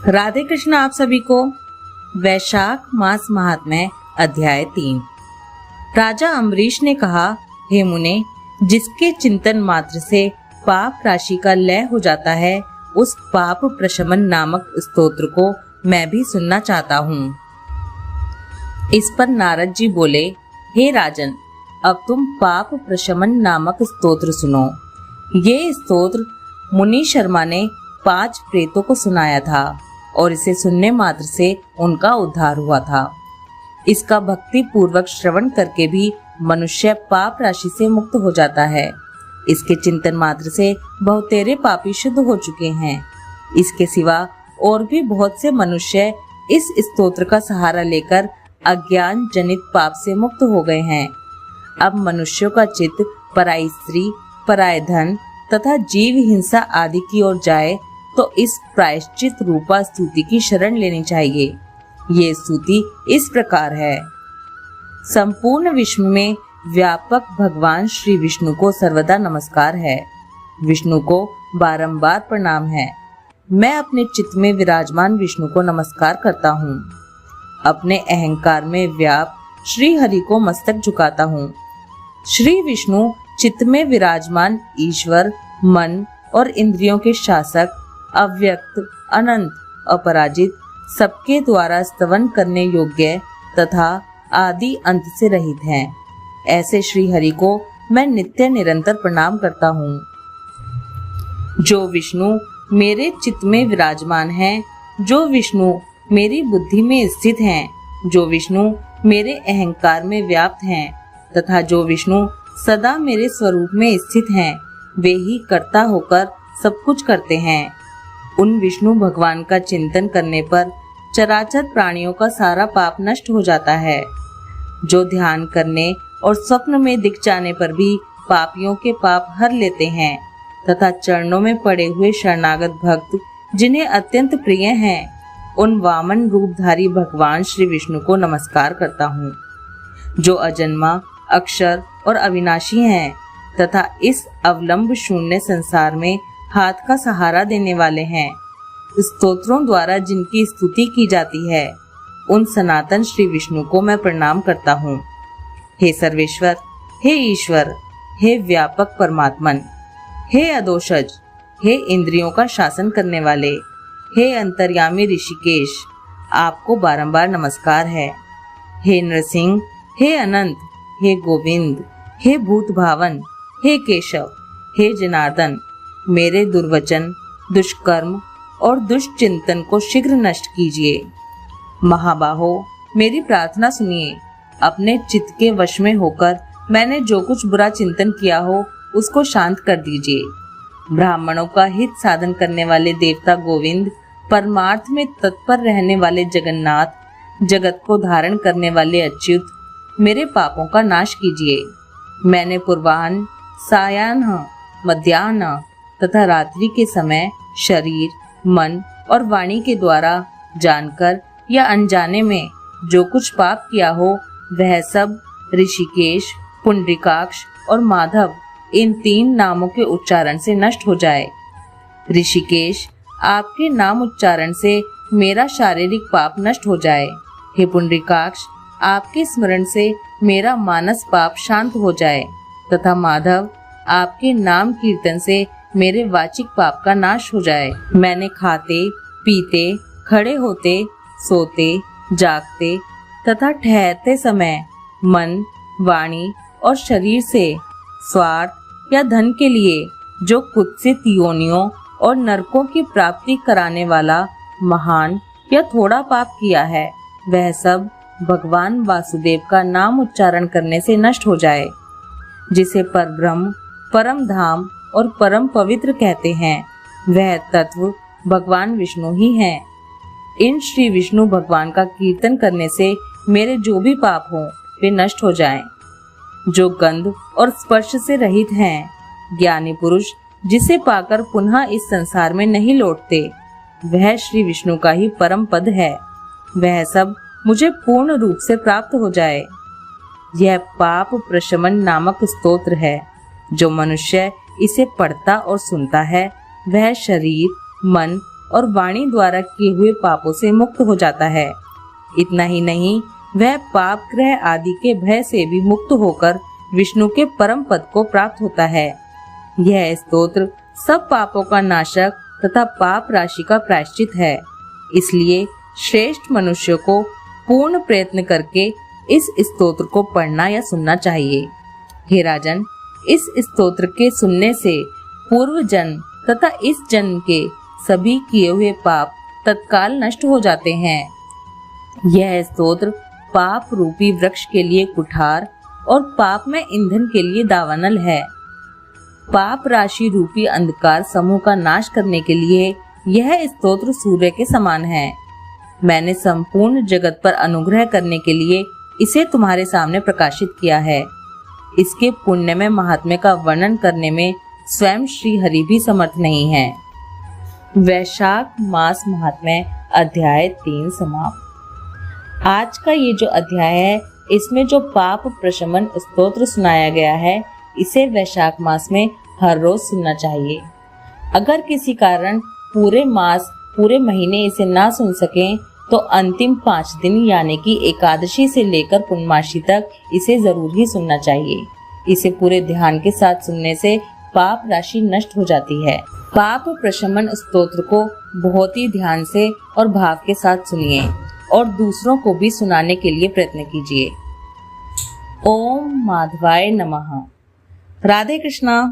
राधे कृष्ण आप सभी को। वैशाख मास महात्म्य अध्याय 3। राजा अम्बरीश ने कहा, हे मुने, जिसके चिंतन मात्र से पाप राशि का लय हो जाता है, उस पाप प्रशमन नामक स्तोत्र को मैं भी सुनना चाहता हूँ। इस पर नारद जी बोले, हे राजन, अब तुम पाप प्रशमन नामक स्तोत्र सुनो। ये स्तोत्र मुनि शर्मा ने 5 प्रेतों को सुनाया था और इसे सुनने मात्र से उनका उद्धार हुआ था। इसका भक्ति पूर्वक श्रवण करके भी मनुष्य पाप राशि से मुक्त हो जाता है। इसके चिंतन मात्र से बहुतेरे पापी शुद्ध हो चुके हैं। इसके सिवा और भी बहुत से मनुष्य इस स्तोत्र का सहारा लेकर अज्ञान जनित पाप से मुक्त हो गए हैं। अब मनुष्यों का चित्त पराई स्त्री, पराय धन तथा जीव हिंसा आदि की ओर जाए तो इस प्रायश्चित रूपा स्तुति की शरण लेनी चाहिए। ये स्तुति इस प्रकार है। संपूर्ण विश्व में व्यापक भगवान श्री विष्णु को सर्वदा नमस्कार है। विष्णु को बारंबार प्रणाम है। मैं अपने चित्त में विराजमान विष्णु को नमस्कार करता हूँ। अपने अहंकार में व्याप्त श्री हरि को मस्तक झुकाता हूँ। श्री विष्णु चित्त में विराजमान ईश्वर, मन और इंद्रियों के शासक, अव्यक्त, अनंत, अपराजित, सबके द्वारा स्तवन करने योग्य तथा आदि अंत से रहित हैं। ऐसे श्री हरि को मैं नित्य निरंतर प्रणाम करता हूँ। जो विष्णु मेरे चित्त में विराजमान हैं, जो विष्णु मेरी बुद्धि में स्थित हैं, जो विष्णु मेरे अहंकार में व्याप्त हैं तथा जो विष्णु सदा मेरे स्वरूप में स्थित हैं, वे ही कर्ता होकर सब कुछ करते हैं। उन विष्णु भगवान का चिंतन करने पर चराचर प्राणियों का सारा पाप नष्ट हो जाता है। जो ध्यान करने और स्वप्न में दिख जाने पर भी पापियों के पाप हर लेते हैं तथा चरणों में पड़े हुए शरणागत भक्त जिन्हें अत्यंत प्रिय हैं, उन वामन रूपधारी भगवान श्री विष्णु को नमस्कार करता हूँ। जो अजन्मा, अक्षर और अविनाशी हैं तथा इस अवलंब शून्य संसार में हाथ का सहारा देने वाले हैं। स्तोत्रों द्वारा जिनकी स्तुति की जाती है, उन सनातन श्री विष्णु को मैं प्रणाम करता हूँ। हे सर्वेश्वर, हे ईश्वर, हे व्यापक परमात्मन, हे अदोषज, हे इंद्रियों का शासन करने वाले, हे अंतर्यामी ऋषिकेश, आपको बारंबार नमस्कार है। हे नरसिंह, हे अनंत, हे गोविंद, हे भूत भावन, हे केशव, हे जनार्दन, मेरे दुर्वचन, दुष्कर्म और दुष्चिंतन को शीघ्र नष्ट कीजिए। महाबाहो, मेरी प्रार्थना सुनिए। अपने चित्त के वश में होकर मैंने जो कुछ बुरा चिंतन किया हो, उसको शांत कर दीजिए। ब्राह्मणों का हित साधन करने वाले देवता गोविंद, परमार्थ में तत्पर रहने वाले जगन्नाथ, जगत को धारण करने वाले अच्युत, मेरे पापों का नाश कीजिए। मैंने पूर्वाह्न, सायाह्न, मध्याह्न तथा रात्रि के समय शरीर, मन और वाणी के द्वारा जानकर या अनजाने में जो कुछ पाप किया हो, वह सब ऋषिकेश, पुंडरीकाक्ष और माधव, इन 3 नामों के उच्चारण से नष्ट हो जाए। ऋषिकेश, आपके नाम उच्चारण से मेरा शारीरिक पाप नष्ट हो जाए। हे पुंडरीकाक्ष, आपके स्मरण से मेरा मानस पाप शांत हो जाए तथा माधव, आपके नाम कीर्तन से मेरे वाचिक पाप का नाश हो जाए। मैंने खाते, पीते, खड़े होते, सोते, जागते तथा ठहरते समय मन, वाणी और शरीर से स्वार्थ या धन के लिए जो कुत्सित योनियों और नरकों की प्राप्ति कराने वाला महान या थोड़ा पाप किया है, वह सब भगवान वासुदेव का नाम उच्चारण करने से नष्ट हो जाए। जिसे परब्रह्म, परम धाम और परम पवित्र कहते हैं, वह तत्व भगवान विष्णु ही हैं। इन श्री विष्णु भगवान का कीर्तन करने से मेरे जो भी पाप हों, वे नष्ट हो जाएं। जो गंध और स्पर्श से रहित हैं, ज्ञानी पुरुष जिसे पाकर पुनः इस संसार में नहीं लौटते, वह श्री विष्णु का ही परम पद है। वह सब मुझे पूर्ण रूप से प्राप्त हो जाए। यह पाप प्रशमन नामक स्तोत्र है। जो मनुष्य इसे पढ़ता और सुनता है, वह शरीर, मन और वाणी द्वारा किए हुए पापों से मुक्त हो जाता है। इतना ही नहीं, वह पाप ग्रह आदि के भय से भी मुक्त होकर विष्णु के परम पद को प्राप्त होता है। यह स्तोत्र सब पापों का नाशक तथा पाप राशि का प्रायश्चित है। इसलिए श्रेष्ठ मनुष्य को पूर्ण प्रयत्न करके इस स्तोत्र को पढ़ना या सुनना चाहिए। हे राजन, इस स्तोत्र के सुनने से पूर्व जन्म तथा इस जन्म के सभी किए हुए पाप तत्काल नष्ट हो जाते हैं। यह स्तोत्र पाप रूपी वृक्ष के लिए कुठार और पाप में ईंधन के लिए दावानल है। पाप राशि रूपी अंधकार समूह का नाश करने के लिए यह स्तोत्र सूर्य के समान है। मैंने संपूर्ण जगत पर अनुग्रह करने के लिए इसे तुम्हारे सामने प्रकाशित किया है। इसके पुण्य में महात्म्य का वर्णन करने में स्वयं श्री हरि भी समर्थ नहीं है। वैशाख मास महात्म्य अध्याय 3 समाप्त। आज का ये जो अध्याय है, इसमें जो पाप प्रशमन स्तोत्र सुनाया गया है, इसे वैशाख मास में हर रोज सुनना चाहिए। अगर किसी कारण पूरे मास पूरे महीने इसे ना सुन सकें तो अंतिम 5 दिन यानी कि एकादशी से लेकर पूर्णमासी तक इसे जरूर ही सुनना चाहिए। इसे पूरे ध्यान के साथ सुनने से पाप राशि नष्ट हो जाती है। पाप प्रशमन स्तोत्र को बहुत ही ध्यान से और भाव के साथ सुनिए और दूसरों को भी सुनाने के लिए प्रयत्न कीजिए। ओम माधवाय नमः। राधे कृष्णा।